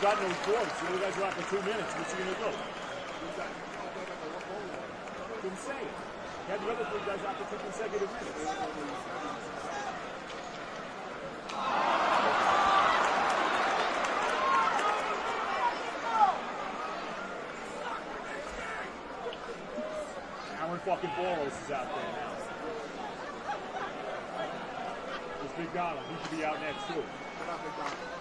got no choice. You guys are after 2 minutes. What's he going to do? Didn't say it. You had the other 3 guys after 2 consecutive minutes. Aaron fucking Boros is out there now. It's McDonald. He should be out next too. What up, McDonald?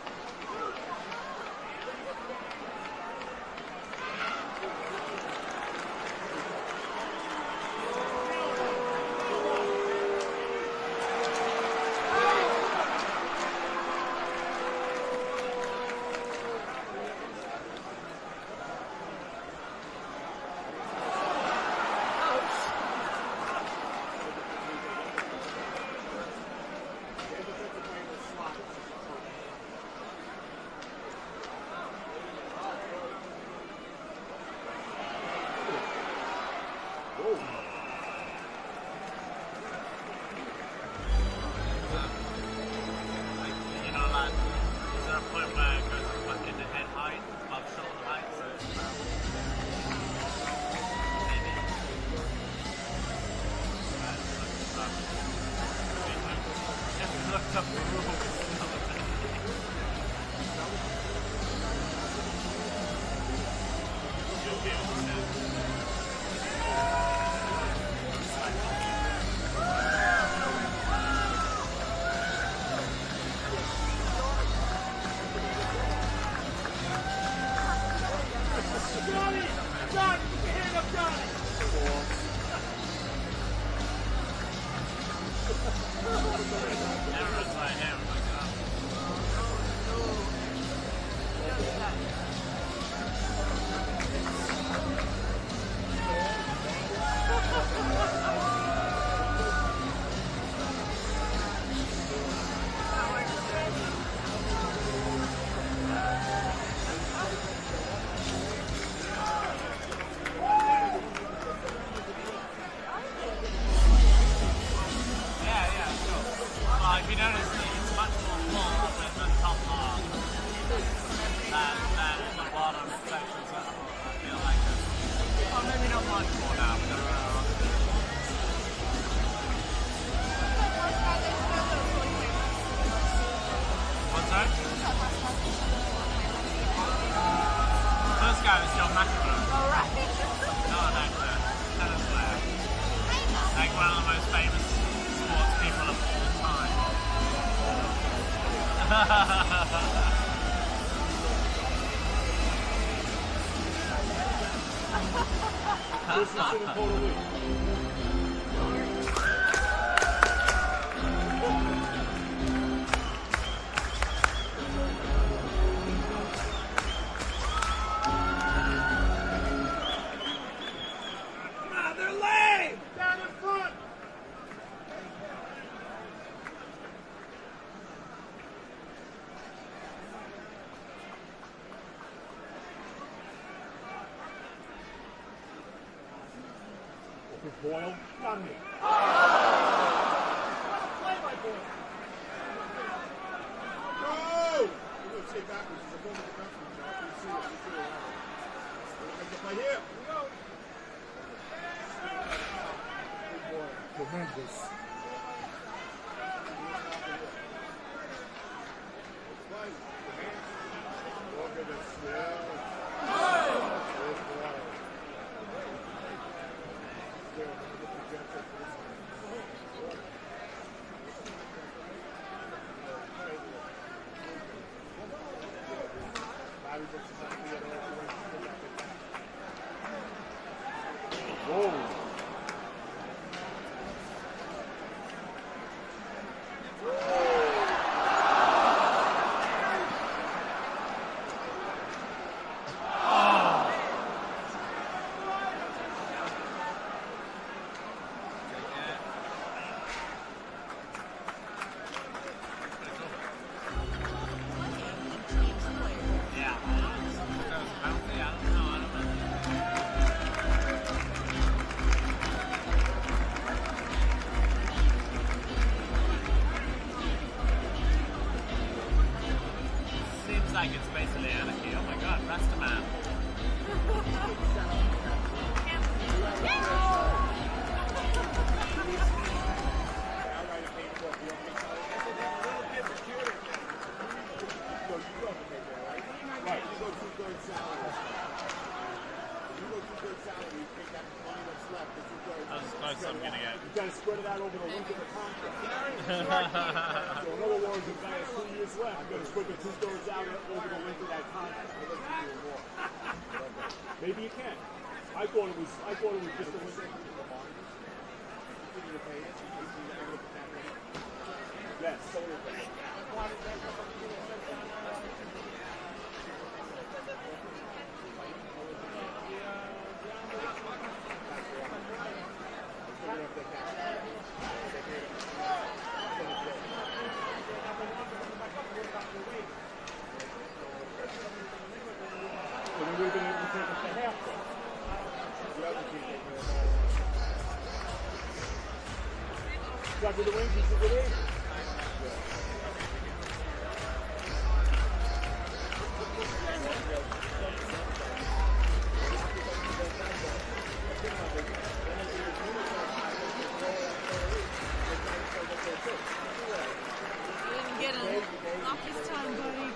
Boyle, got me. Play my boy. Go! You're going to say backwards. He's a former defenseman. You see it. You see it. Make the play here. Here we go. Tremendous. Look at this. Yeah. that's what I'm going to get. You got to spread it out over the length of the contract. So in other words, if I have 2 years left, you got to spread the 2/3 out over the length of that contract. I think you do more. Maybe you can. I thought it was just a length. Yes. Got to the Rangers to the Rangers. Didn't get him. Not this time, buddy.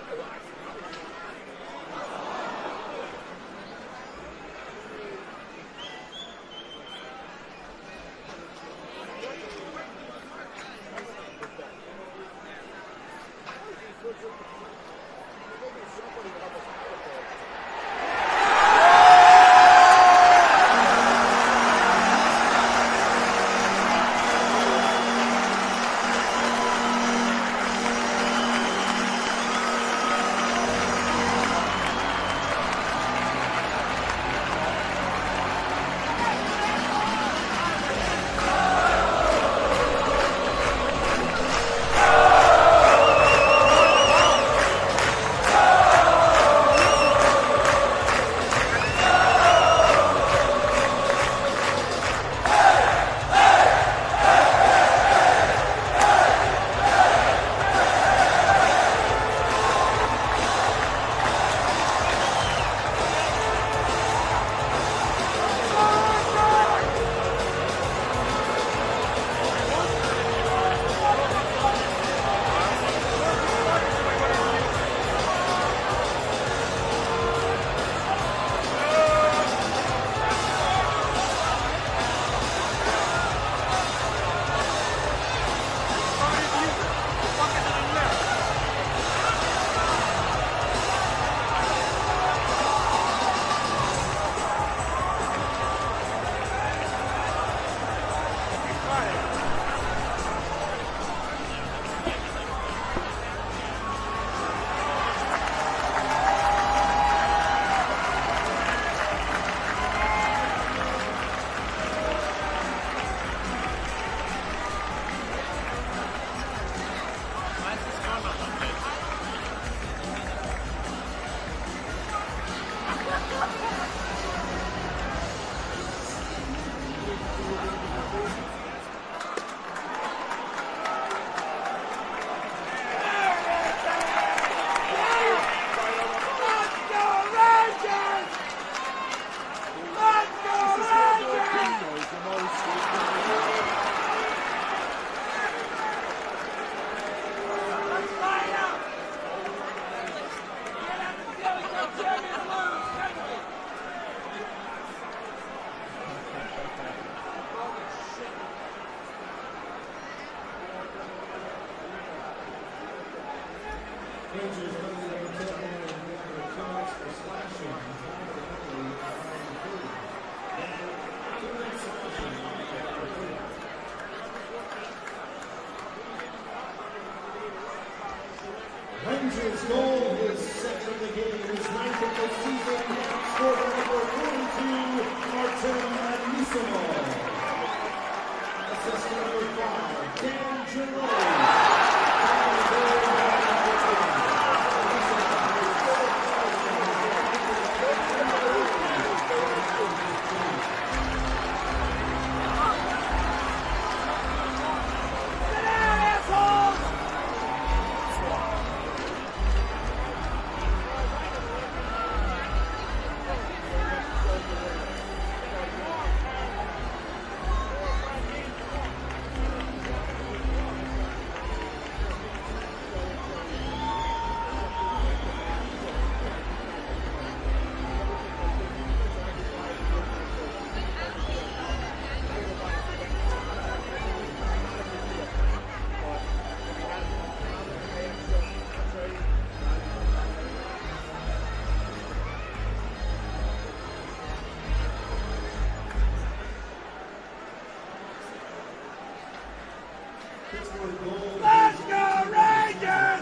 Rangers goal, his second of the game, his ninth of the season, scored number 42, Artem Anisimov. Assist number 5, Dan Jerome. Pittsburgh Gold. Let's go, Rangers!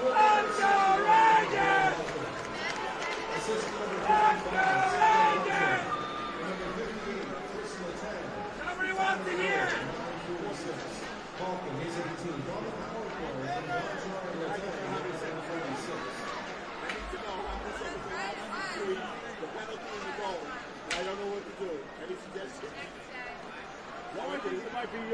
Let's go, Rangers! Assistant number Let's go, 55, Rangers! number 58, Chris Letang. Somebody wants to hear it. 46, Falcon, he's 18. On the power play, from Bonchar Letang, number 46. I need to know how much of the penalty in the goal. I don't know what to do. Any suggestions? It might be, I thought they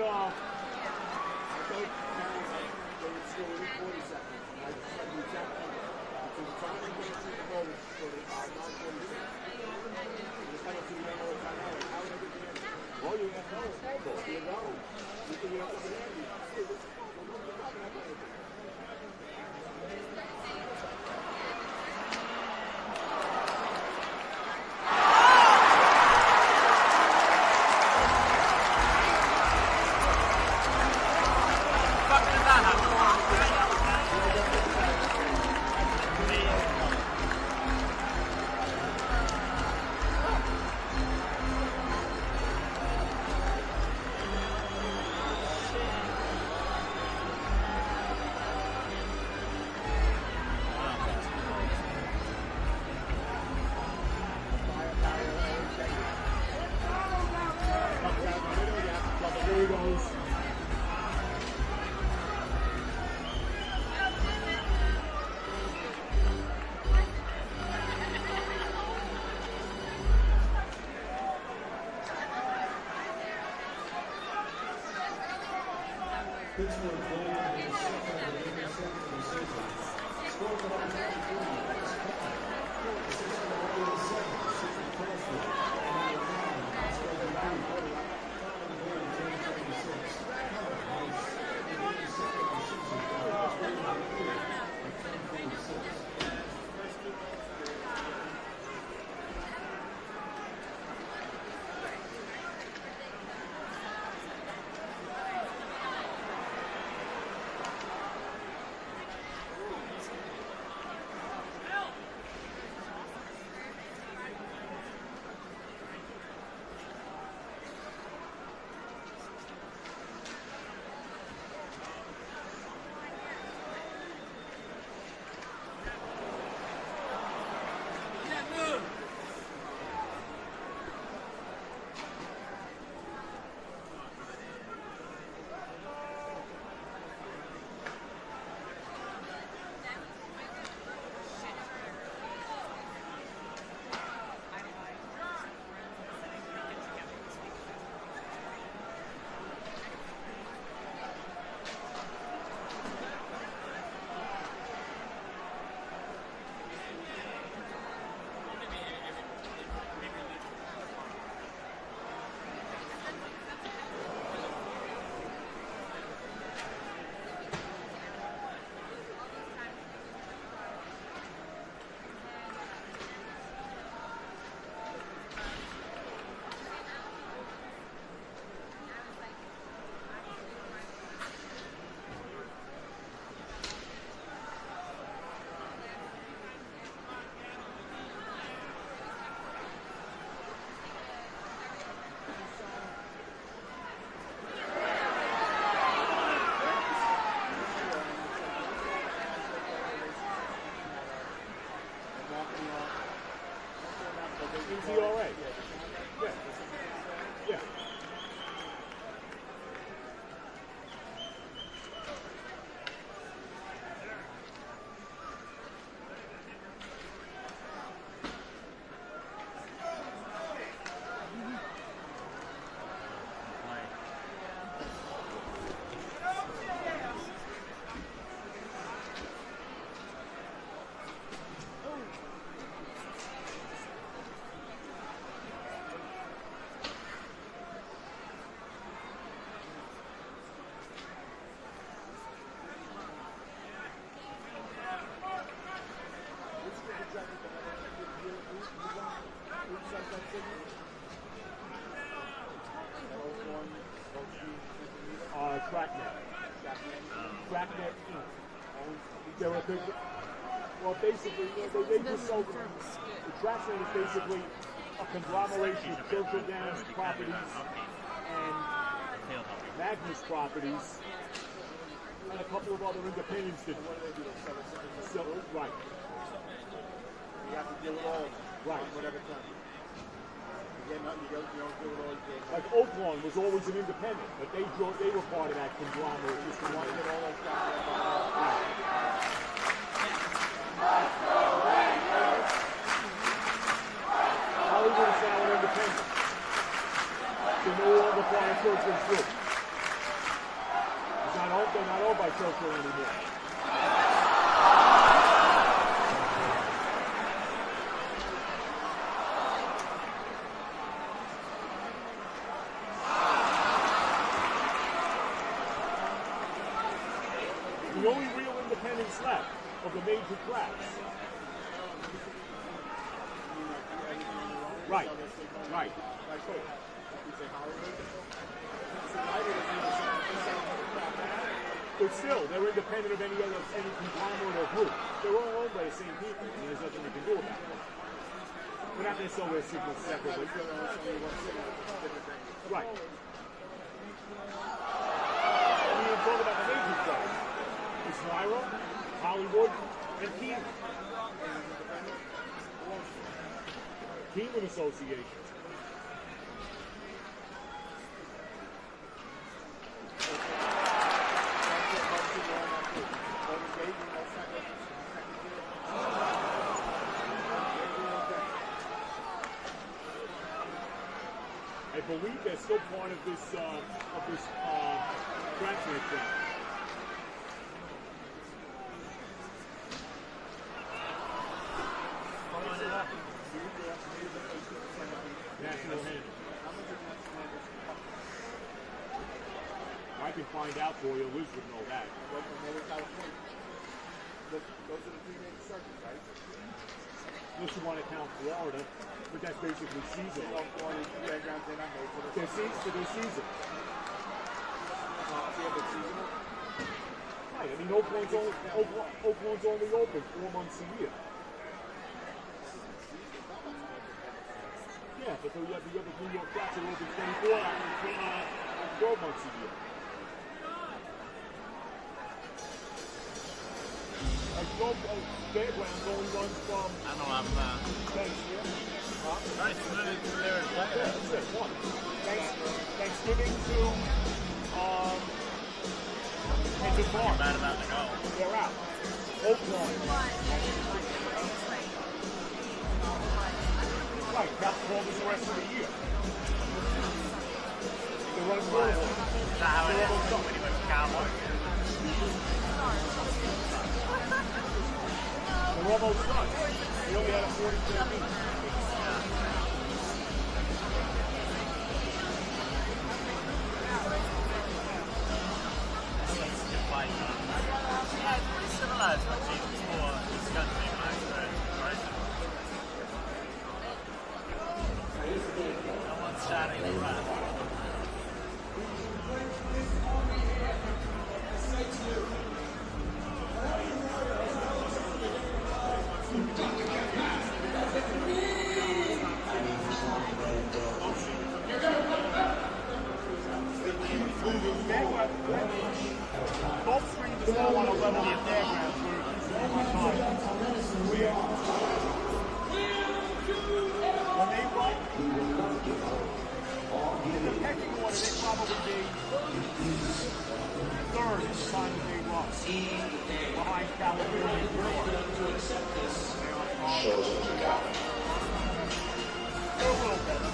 would score within 40 seconds. I just had the exact number. Between the time they went through the goal for the 9:46. The penalty, we don't know what time out. How would I get the answer? Well, you have no. You know. You think you have to be handy. Hey, this is not going to happen. There he goes. Pittsburgh Gold is second in the interception of the season. Scored for number 33, Alex Pepper. Assistant number 87, Sidney Crawford. Number 9, Oscar Dupuy. Following the goal, James 26. Pepper is the 82nd of the season. Pittsburgh Gold at 10:46. NCRA. Yeah. Yeah. Cracknet Inc. They're a big, well, basically, they just sold them. The Tracknet is basically a conglomeration of Churchill Downs properties and field hockey. Magnus Properties, and a couple of other independents that sell. Right. You have to deal with all of them. Right. Whatever time. You don't deal with all of them. Like Oaklawn was always an independent, but they were part of that conglomerate. Just You want to get all those guys. Hollywood is now an independent. They're no longer part of Churchill Group. They're not owned by Churchill anymore. The only real independents left of the major cracks. Right, right. Like who? You say Hollywood? But still, they're independent of any conglomerate or group. They're all owned by the same people, and there's nothing you can do about it. We're not going to sell their signals separately. Right. We even talk about the major crowds. It's Lyra, Hollywood, and Keeneland. Keeneland Association. I believe they're still part of this transfer thing. National Handle. I can find out for you. Liz would know that. Those are the three main circuits, right? Unless you want to count Florida, but that's basically seasonal. They're seasonal. Right. I mean, Oakland's only open 4 months a year. Yeah, but you have the other New York Jets are open 24 out of 12 months a year. Fairgrounds only runs from I know I'm Thanksgiving. very familiar with their Thanksgiving to into March. bad about to go. They're out. Oakland. Right, that's Columbus the rest of the year. They're running forward. Is that how it is when he went to Cowboys? They're almost done. They only had a 44 meeting. Yeah, it's pretty civilized for teams for this country, right? No one's shouting around. Gulf Stream is now on a level of diagrams where it used to be time. When they run, the pecking order, they probably be third at the time that they run. Behind California and Florida. They're a little better.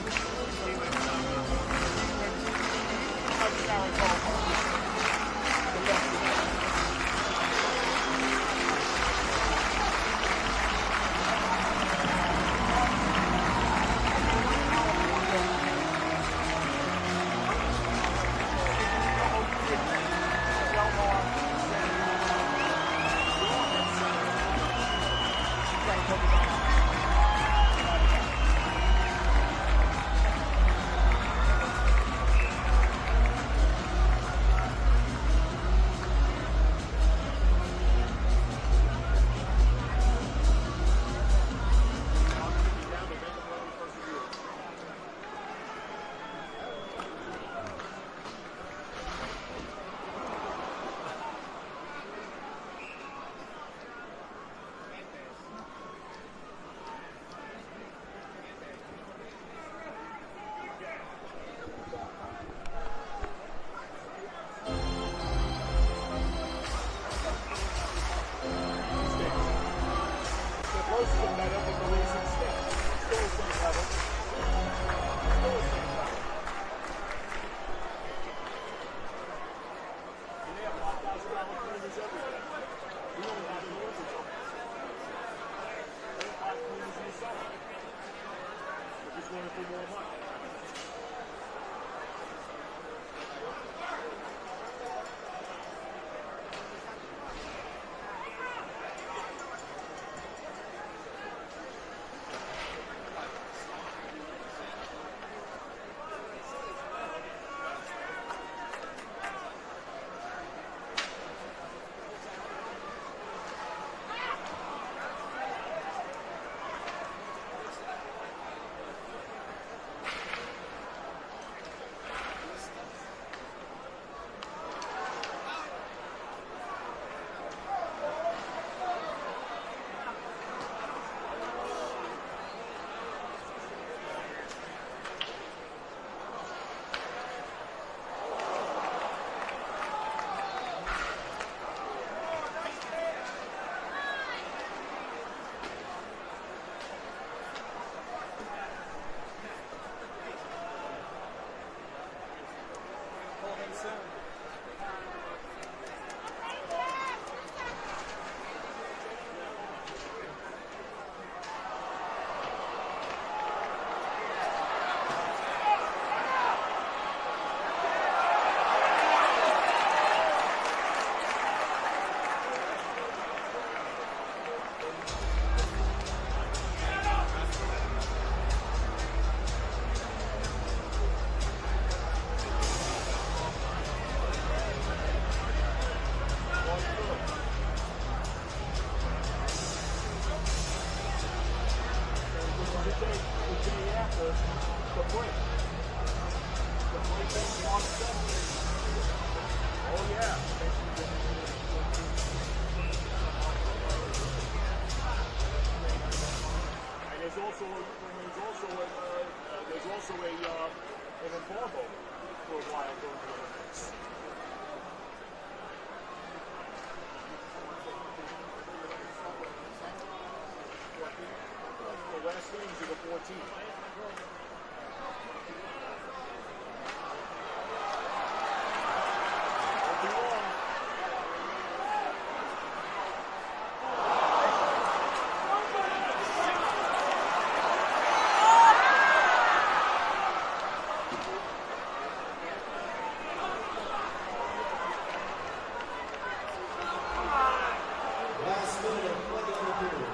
There's also an embargo for a while during the Olympics. The last games are the 14th. Won't be long. Last minute of play on the period.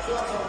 Shots on